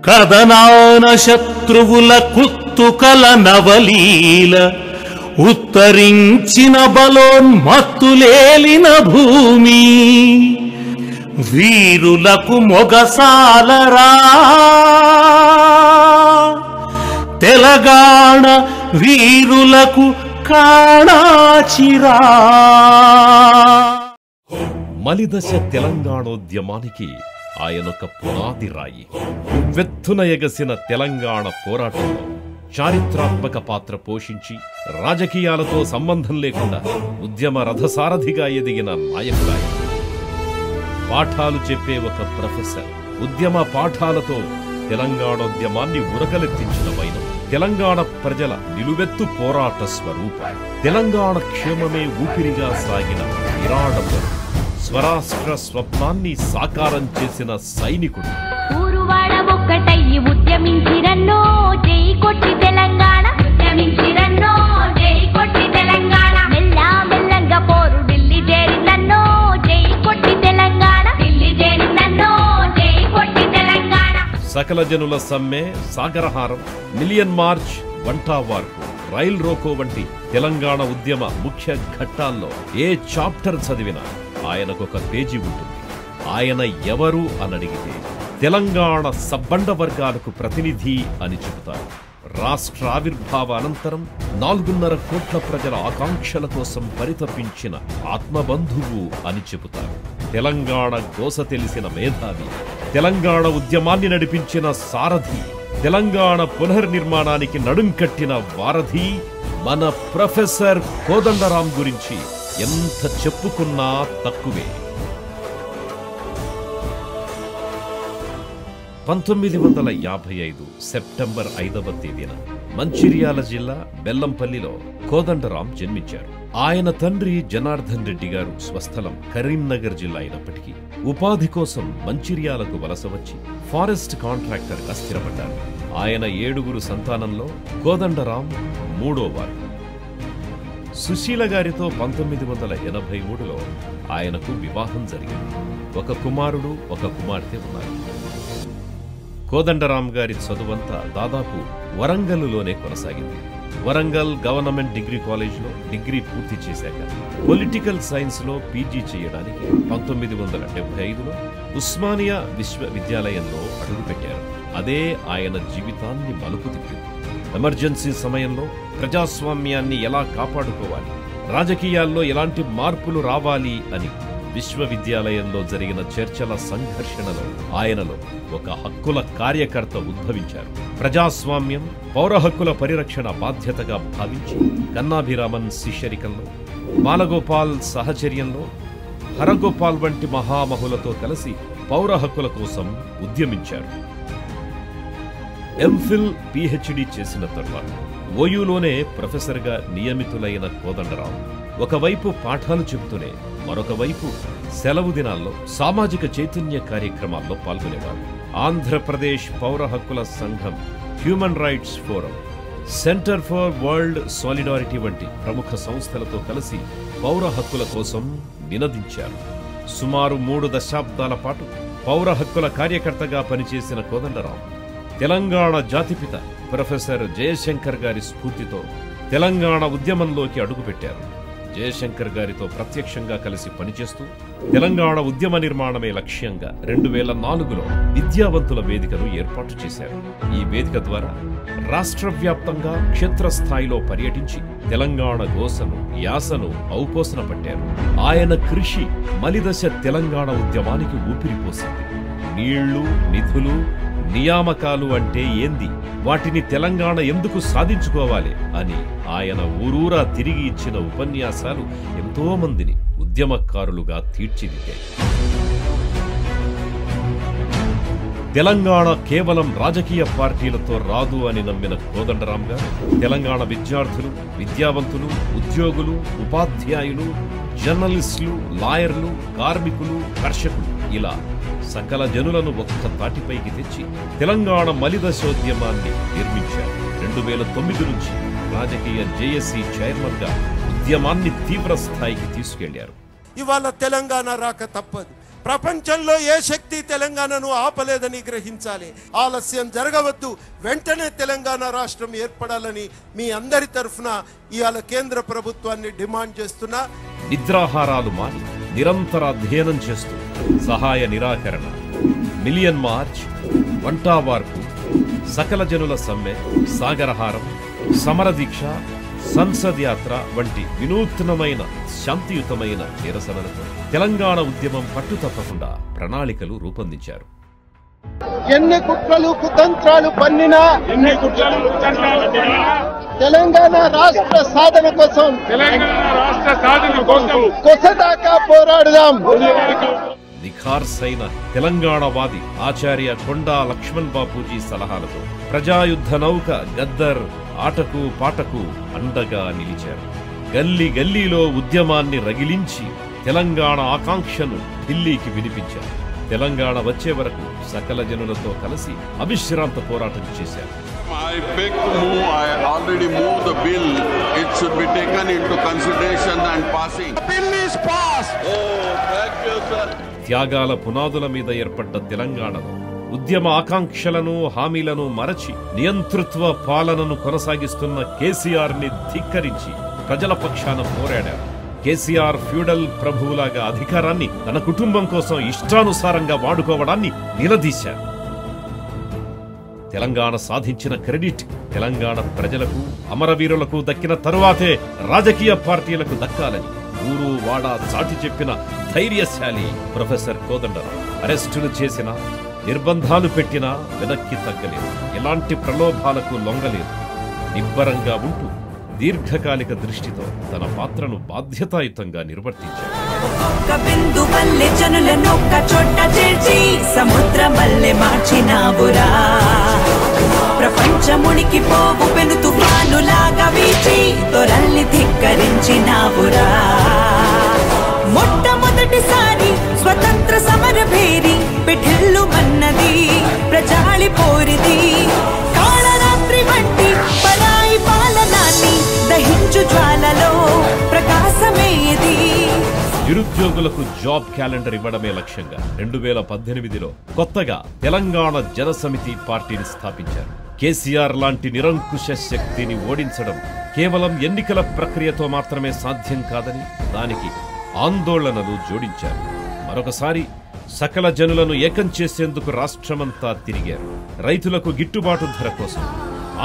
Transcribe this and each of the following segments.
కదనాన శత్రువుల కుత్తుకల నవలీల ఉత్తరించిన బలోన్మత్తులేలిన భూమి వీరులకు మొగసాలరా తెలంగాణ వీరులకు కాణాచిరా. మలిదశ తెలంగాణోద్యమానికి ఆయనొక పునాది రాయి. వెత్తున ఎగసిన తెలంగాణ పోరాటంలో చారిత్రాత్మక పాత్ర పోషించి రాజకీయాలతో సంబంధం లేకుండా ఉద్యమ రథసారథిగా ఎదిగిన నాయకుడాయన. పాఠాలు చెప్పే ఒక ప్రొఫెసర్, ఉద్యమ పాఠాలతో తెలంగాణోద్యమాన్ని ఉరకలెత్తించిన వైనం తెలంగాణ ప్రజల నిలువెత్తు పోరాట స్వరూపం. తెలంగాణ క్షేమమే ఊపిరిగా సాగిన విరాడము, స్వరాష్ట్ర స్వప్నాన్ని సాకారం చేసిన సైనికుడు. ఊరువాడ ఒక్కటయ్యి ఉద్యమించిరన్నో జై కొట్టి తెలంగాణ, ఉద్యమించిరన్నో జై కొట్టి తెలంగాణ. మెల్లా మెల్లంగా పోరు ఢిల్లీ చేరిందన్నో జై కొట్టి తెలంగాణ, ఢిల్లీ చేరిందన్నో జై కొట్టి తెలంగాణ. సకల జనుల సమ్మె, Sagaraharam, million March, వంటావార్పు, rail roko వంటి తెలంగాణ ఉద్యమ ముఖ్య ఘట్టాల్లో ఏ చాప్టర్ చదివినా ఆయనకొక పేజీ ఉంటుంది. ఆయన ఎవరు అనడిగితే తెలంగాణ సబ్బండ వర్గాలకు ప్రతినిధి అని చెబుతారు. రాష్ట్ర ఆవిర్భావ అనంతరం 4.5 కోట్ల ప్రజల ఆకాంక్షల కోసం పరితపించిన ఆత్మబంధువు అని చెబుతారు. తెలంగాణ గోస తెలిసిన మేధావి, తెలంగాణ ఉద్యమాన్ని నడిపించిన సారథి, తెలంగాణ పునర్నిర్మాణానికి నడుం కట్టిన వారధి మన ప్రొఫెసర్ కోదండరాం గురించి ఎంత చెప్పుకున్నా తక్కువే. 1955 సెప్టెంబర్ 5వ తేదీన మంచిర్యాల జిల్లా బెల్లంపల్లిలో కోదండరాం జన్మించారు. ఆయన తండ్రి జనార్దన్ రెడ్డి గారు స్వస్థలం కరీంనగర్ జిల్లా అయినప్పటికీ ఉపాధి కోసం మంచిర్యాలకు వలస వచ్చి ఫారెస్ట్ కాంట్రాక్టర్గా స్థిరపడ్డారు. ఆయన 7 సంతానంలో కోదండరాం 3వ వారు. సుశీల గారితో 1983లో ఆయనకు వివాహం జరిగింది. ఒక కుమారుడు, ఒక కుమార్తె ఉన్నారు. కోదండరాం గారి చదువంతా దాదాపు వరంగల్లులోనే కొనసాగింది. వరంగల్ గవర్నమెంట్ డిగ్రీ కాలేజ్లో డిగ్రీ పూర్తి చేశాక పొలిటికల్ సైన్స్లో పీజీ చేయడానికి 1975లో ఉస్మానియా విశ్వవిద్యాలయంలో అడుగుపెట్టారు. అదే ఆయన జీవితాన్ని మలుపు తిప్పింది. ఎమర్జెన్సీ సమయంలో ప్రజాస్వామ్యాన్ని ఎలా కాపాడుకోవాలి, రాజకీయాల్లో ఎలాంటి మార్పులు రావాలి అని విశ్వవిద్యాలయంలో జరిగిన చర్చల సంఘర్షణలో ఆయనలో ఒక హక్కుల కార్యకర్త ఉద్భవించారు. ప్రజాస్వామ్యం, పౌర హక్కుల పరిరక్షణ బాధ్యతగా భావించి కన్నాభిరామన్ శిష్యరికంలో, బాలగోపాల్ సహచర్యంలో, హరగోపాల్ వంటి మహామహులతో కలిసి పౌర హక్కుల కోసం ఉద్యమించారు. ఎంఫిల్ పిహెచ్డి చేసిన తర్వాత ఓయూలోనే ప్రొఫెసర్గా నియమితులైన కోదండరాం ఒకవైపు పాఠాలు చెబుతూనే మరొక వైపు సెలవు దినాల్లో సామాజిక చైతన్య కార్యక్రమాల్లో పాల్గొనేవారు. ఆంధ్రప్రదేశ్ పౌర హక్కుల సంఘం, human rights forum, centre for world solidarity వంటి ప్రముఖ సంస్థలతో కలిసి పౌర హక్కుల కోసం నినదించారు. సుమారు 3 దశాబ్దాల పాటు పౌర హక్కుల కార్యకర్తగా పనిచేసిన కోదండరాం తెలంగాణ జాతిపిత ప్రొఫెసర్ జయశంకర్ గారి స్ఫూర్తితో తెలంగాణ ఉద్యమంలోకి అడుగుపెట్టారు. జయశంకర్ గారితో ప్రత్యక్షంగా కలిసి పనిచేస్తూ తెలంగాణ ఉద్యమ నిర్మాణమే లక్ష్యంగా 2004లో విద్యావంతుల వేదికను ఏర్పాటు చేశారు. ఈ వేదిక ద్వారా రాష్ట్ర వ్యాప్తంగా క్షేత్రస్థాయిలో పర్యటించి తెలంగాణ గోసను, యాసను ఔపోసన పట్టారు. ఆయన కృషి మలిదశ తెలంగాణ ఉద్యమానికి ఊపిరిపోసింది. నీళ్లు, నిధులు, నియామకాలు అంటే ఏంది, వాటిని తెలంగాణ ఎందుకు సాధించుకోవాలి అని ఆయన ఊరూరా తిరిగి ఇచ్చిన ఉపన్యాసాలు ఎంతో మందిని ఉద్యమకారులుగా తీర్చిదిద్దాయి. తెలంగాణ కేవలం రాజకీయ పార్టీలతో రాదు అని నమ్మిన కోదండరాం గారు తెలంగాణ విద్యార్థులు, విద్యావంతులు, ఉద్యోగులు, ఉపాధ్యాయులు, జర్నలిస్టులు, లాయర్లు, కార్మికులు, కర్షకులు ఇలా సకల జనులను ఒక్క తాటిపైకి తెచ్చి తెలంగాణ మలిదశోద్యమాన్ని నిర్మించారు. 2009 నుంచి రాజకీయ జేఏసీ చైర్మన్ గా ఉద్యమాన్ని తీవ్ర స్థాయికి తీసుకెళ్లారు. ఇవాళ తెలంగాణ రాక తప్పదు. ప్రపంచంలో ఏ శక్తి తెలంగాణను ఆపలేదని గ్రహించాలి. ఆలస్యం జరగవద్దు. వెంటనే తెలంగాణ రాష్ట్రం ఏర్పడాలని మీ అందరి తరఫున ఇవాళ కేంద్ర ప్రభుత్వాన్ని డిమాండ్ చేస్తున్నా. నిద్రాహారాలు మాని నిరంతర అధ్యయనం చేస్తూ సహాయ నిరాకరణ, మిలియన్ మార్చ్, వంటావార్పు, సకల జనుల సమ్మె, సాగరహారం, సమరదీక్ష, సంసద్ యాత్ర వంటి వినూత్నమైన శాంతియుతమైన నిరసనలతో తెలంగాణ ఉద్యమం పట్టుతప్పకుండా ప్రణాళికలు రూపొందించారు. ఎన్ని కుట్రలు కుతంత్రాలు పన్నినా తెలంగాణ రాష్ట్ర సాధన కోసం కొసదాకా పోరాడుదాం. నిఖార్సైన తెలంగాణవాది ఆచార్య కొండా లక్ష్మణ్ బాపూజీ సలహాలతో ప్రజాయుద్ధ నౌక గద్దర్ ఆటకు పాటకు అండగా నిలిచారు. గల్లీ గల్లీలో ఉద్యమాన్ని రగిలించి తెలంగాణ ఆకాంక్షను ఢిల్లీకి వినిపించారు. తెలంగాణ వచ్చే వరకు సకల జనులతో కలిసి అవిశ్రాంత పోరాటం చేశారు. I beg to move. I already moved the bill. It should be taken into consideration and passing. The bill is passed. Oh, thank you, sir. త్యాగాల పునాదుల మీద ఏర్పడ్డ తెలంగాణలో ఉద్యమ ఆకాంక్షలను హామీలను మరచి నియంతృత్వ పాలనను కొనసాగిస్తున్న కేసీఆర్ ని ధిక్కరించి ప్రజల పక్షాన పోరాడారు. కేసీఆర్ ఫ్యూడల్ ప్రభువులాగా అధికారాన్ని తన కుటుంబం కోసం ఇష్టానుసారంగా వాడుకోవడాన్ని నిలదీశారు. తెలంగాణ సాధించిన క్రెడిట్ తెలంగాణ ప్రజలకు, అమరవీరులకు దక్కిన తరువాతే రాజకీయ పార్టీలకు దక్కాలని ఊరు వాడా చాటి చెప్పిన ధైర్యశాలి ప్రొఫెసర్ కోదండరాం అరెస్టులు చేసినా, నిర్బంధాలు పెట్టినా వెనక్కి తగ్గలేదు. ఎలాంటి ప్రలోభాలకు లొంగలేదు. నిబ్బరంగా ఉంటూ దీర్ఘకాలిక దృష్టితో తన పాత్రను బాధ్యతాయుతంగా నిర్వర్తించారు. ప్రపంచమునికి పోవు పెను తుఫానులాగా వీచి తొరల్ని ధిక్కరించినావురా. మొట్టమొదటిసారి స్వతంత్ర సమర భేరి పిఠిల్లు మన్నది ప్రజాళి పోరిది. కాళరాత్రి వంటి పరాయి పాలనాన్ని దహించు జ్వాలలో ప్రకాశమేది. నిరుద్యోగులకు జాబ్ క్యాలెండర్ ఇవ్వడమే లక్ష్యంగా 2018లో కొత్తగా తెలంగాణ జనసమితి పార్టీని స్థాపించారు. కేసీఆర్ లాంటి నిరంకుశ శక్తిని ఓడించడం కేవలం ఎన్నికల ప్రక్రియతో మాత్రమే సాధ్యం కాదని దానికి ఆందోళనలు జోడించారు. మరొకసారి సకల జనులను ఏకం చేసేందుకు రాష్ట్రమంతా తిరిగారు. రైతులకు గిట్టుబాటు ధర కోసం,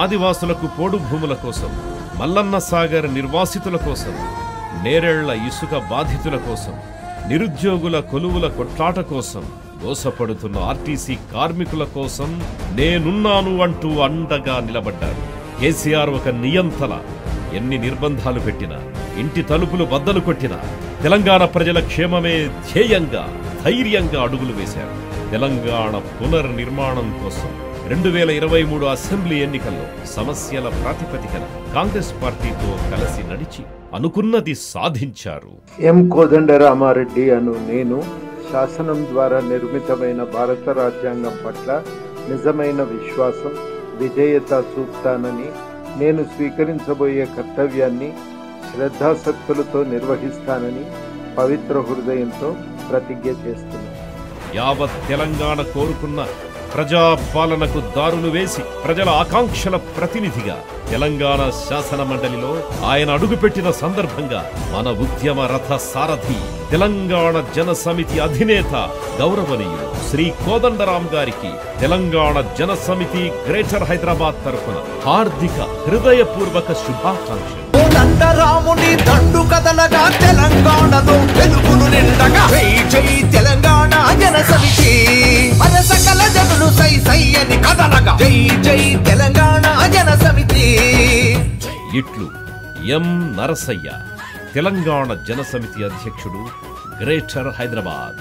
ఆదివాసులకు పోడు భూముల కోసం, మల్లన్న సాగర్ నిర్వాసితుల కోసం, నేరేళ్ల ఇసుక బాధితుల కోసం, నిరుద్యోగుల కొలువుల కొట్లాట కోసం, మోసపడుతున్న ఆర్టీసీ కార్మికుల కోసం నేనున్నాను అంటూ అండగా నిలబడ్డారు. కేసీఆర్ ఒక నియంతల. ఎన్ని నిర్బంధాలు పెట్టినా, ఇంటి తలుపులు బద్దలు కొట్టినా తెలంగాణ ప్రజల క్షేమమే ధ్యేయంగా ధైర్యంగా అడుగులు వేశారు. తెలంగాణ పునర్నిర్మాణం కోసం 2023 అసెంబ్లీ ఎన్నికల్లో సమస్యల ప్రాతిపదికన కాంగ్రెస్ పార్టీతో కలిసి నడిచి అనుకున్నది సాధించారు. ఎం కోదండరామారెడ్డి అను నేను శాసనం ద్వారా నిర్మితమైన భారత రాజ్యాంగం పట్ల నిజమైన విశ్వాసం, విధేయత చూపుతానని, నేను స్వీకరించబోయే కర్తవ్యాన్ని శ్రద్ధాసక్తులతో నిర్వహిస్తానని పవిత్ర హృదయంతో ప్రతిజ్ఞ చేస్తున్నాను. యావత్ తెలంగాణ కోరుకున్న ప్రజాపాలనకు దారులు వేసి ప్రజల ఆకాంక్షల ప్రతినిధిగా తెలంగాణ శాసన మండలిలో ఆయన అడుగుపెట్టిన సందర్భంగా మన ఉద్యమ రథ సారథి తెలంగాణ జనసమితి అధినేత గౌరవనీయులు శ్రీ కోదండరాం గారికి తెలంగాణ జనసమితి గ్రేటర్ హైదరాబాద్ తరఫున హార్దిక హృదయపూర్వక శుభాకాంక్షలు. రాముని దండు కదలగా తెలంగాణలో వెలుగులు నిండగా జై తెలంగాణ జనసమితి మన సకల జనులు సై సై అని కదలగా జై జై తెలంగాణ జనసమితి. ఇట్లు ఎం నరసయ్య, తెలంగాణ జనసమితి అధ్యక్షుడు, గ్రేటర్ హైదరాబాద్.